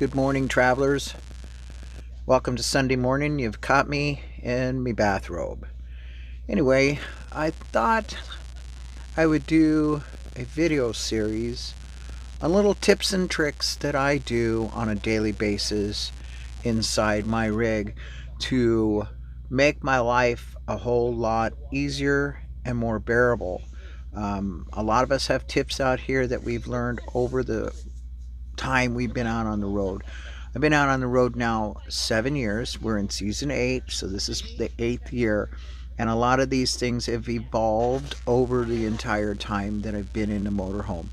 Good morning, travelers. Welcome to Sunday morning. You've caught me in my bathrobe. Anyway, I thought I would do a video series on little tips and tricks that I do on a daily basis inside my rig to make my life a whole lot easier and more bearable. A lot of us have tips out here that we've learned over the time we've been out on the road. I've been out on the road now 7 years. We're in season 8, so this is the 8th year. And a lot of these things have evolved over the entire time that I've been in the motorhome.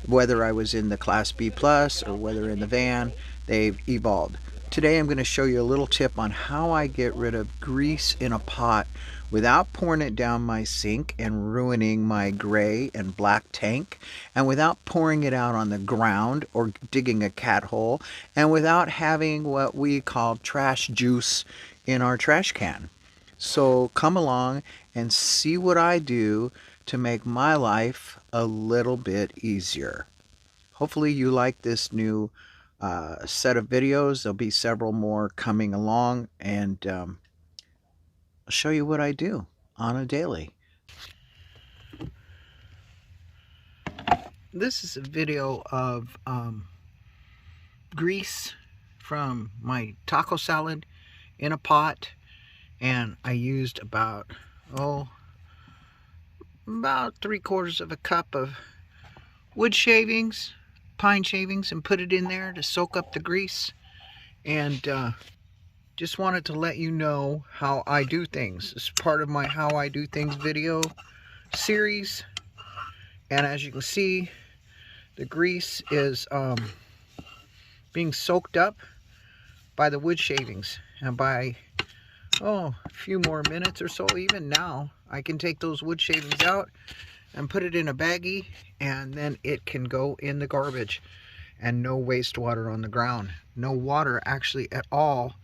Whether I was in the Class B Plus or whether in the van, they've evolved. Today I'm going to show you a little tip on how I get rid of grease in a pot without pouring it down my sink and ruining my gray and black tank, and without pouring it out on the ground or digging a cat hole, and without having what we call trash juice in our trash can. So come along and see what I do to make my life a little bit easier. Hopefully you like this new set of videos. There'll be several more coming along, and I'll show you what I do on a daily. This is a video of grease from my taco salad in a pot, and I used about 3/4 of a cup of wood shavings, pine shavings, and put it in there to soak up the grease. And just wanted to let you know how I do things. It's part of my How I Do Things video series. And as you can see, the grease is being soaked up by the wood shavings. And by a few more minutes or so, even now, I can take those wood shavings out and put it in a baggie, and then it can go in the garbage. And no wastewater on the ground. No water actually at all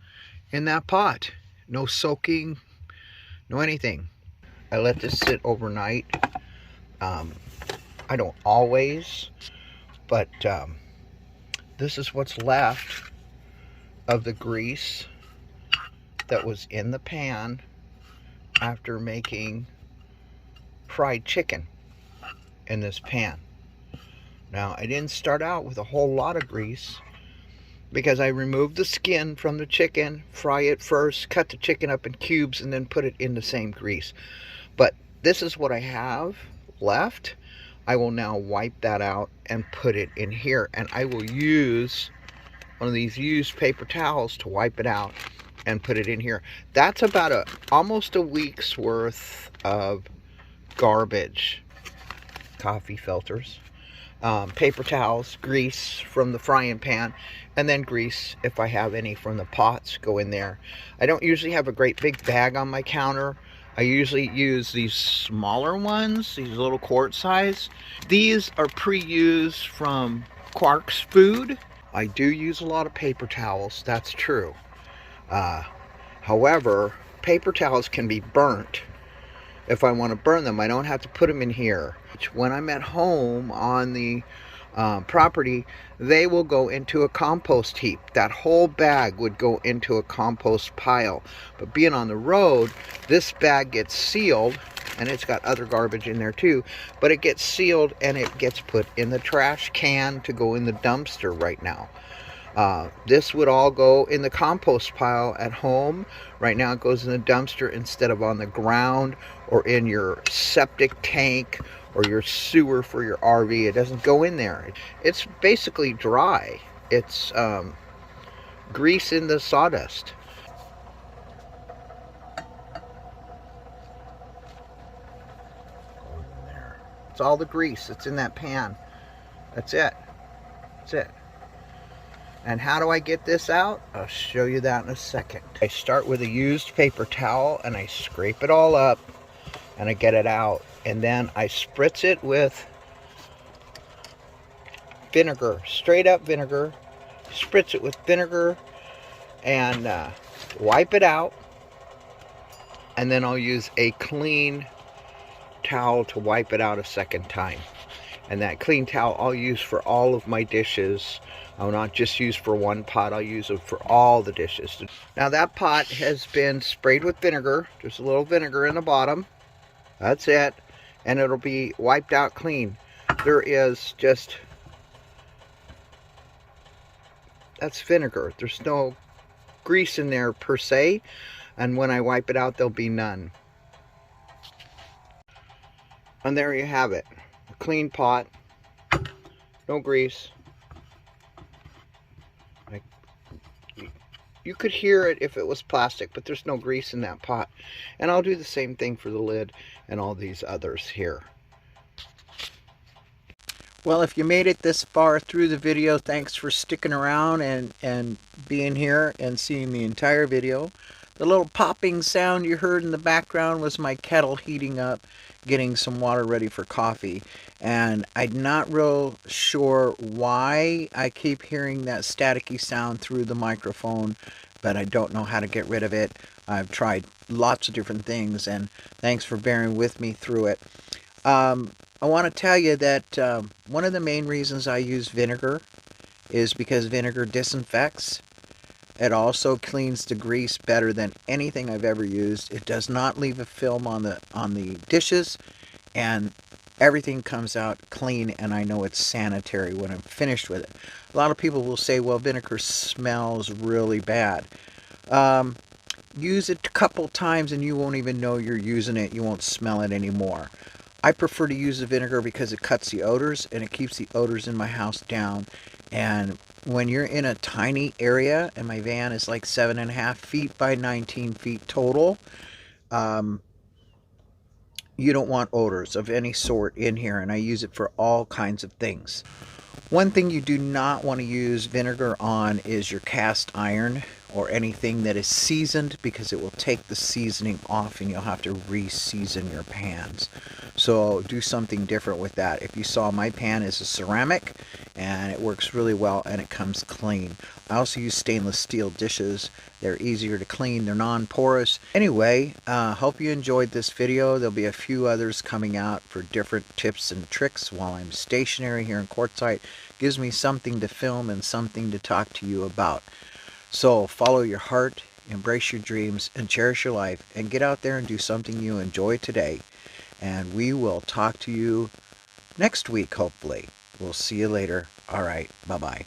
in that pot. No soaking, no anything. I let this sit overnight. I don't always, but this is what's left of the grease that was in the pan after making fried chicken in this pan. Now, I didn't start out with a whole lot of grease because I removed the skin from the chicken, fry it first, cut the chicken up in cubes, and then put it in the same grease. But this is what I have left. I will now wipe that out and put it in here. And I will use one of these used paper towels to wipe it out and put it in here. That's about almost a week's worth of garbage. Coffee filters. Paper towels, grease from the frying pan, and then grease, if I have any from the pots, go in there. I don't usually have a great big bag on my counter. I usually use these smaller ones, these little quart size. These are pre-used from Quark's food. I do use a lot of paper towels, that's true. However, paper towels can be burnt. If I want to burn them, I don't have to put them in here. When I'm at home on the property, they will go into a compost heap. That whole bag would go into a compost pile. But being on the road, this bag gets sealed, and it's got other garbage in there too, but it gets sealed and it gets put in the trash can to go in the dumpster right now. This would all go in the compost pile at home. Right now it goes in the dumpster instead of on the ground or in your septic tank or your sewer for your RV. It doesn't go in there. It's basically dry. It's grease in the sawdust. It's all the grease that's in that pan. That's it. That's it. And how do I get this out? I'll show you that in a second. I start with a used paper towel and I scrape it all up and I get it out. And then I spritz it with vinegar, straight up vinegar. Spritz it with vinegar and wipe it out. And then I'll use a clean towel to wipe it out a second time. And that clean towel I'll use for all of my dishes. I'll not just use for one pot, I'll use it for all the dishes. Now that pot has been sprayed with vinegar. There's a little vinegar in the bottom. That's it. And it'll be wiped out clean. There is just, that's vinegar. There's no grease in there per se. And when I wipe it out, there'll be none. And there you have it. A clean pot. No grease. You could hear it if it was plastic, but there's no grease in that pot. And I'll do the same thing for the lid and all these others here. Well, if you made it this far through the video, thanks for sticking around and being here and seeing the entire video. The little popping sound you heard in the background was my kettle heating up, getting some water ready for coffee. And I'm not real sure why I keep hearing that staticky sound through the microphone, but I don't know how to get rid of it. I've tried lots of different things, and thanks for bearing with me through it. I want to tell you that one of the main reasons I use vinegar is because vinegar disinfects. It also cleans the grease better than anything I've ever used. It does not leave a film on the dishes, and everything comes out clean, and I know it's sanitary when I'm finished with it. A lot of people will say, well, vinegar smells really bad. Use it a couple times and you won't even know you're using it. You won't smell it anymore. I prefer to use the vinegar because it cuts the odors and it keeps the odors in my house down. And when you're in a tiny area, and my van is like 7.5 feet by 19 feet total, you don't want odors of any sort in here, and I use it for all kinds of things. One thing you do not want to use vinegar on is your cast iron or anything that is seasoned, because it will take the seasoning off and you'll have to re-season your pans. So do something different with that. If you saw, my pan is a ceramic and it works really well and it comes clean. I also use stainless steel dishes. They're easier to clean, they're non-porous. Anyway, hope you enjoyed this video. There'll be a few others coming out for different tips and tricks while I'm stationary here in Quartzsite. Gives me something to film and something to talk to you about. So follow your heart, embrace your dreams, and cherish your life, and get out there and do something you enjoy today. And we will talk to you next week, hopefully. We'll see you later. All right, bye-bye.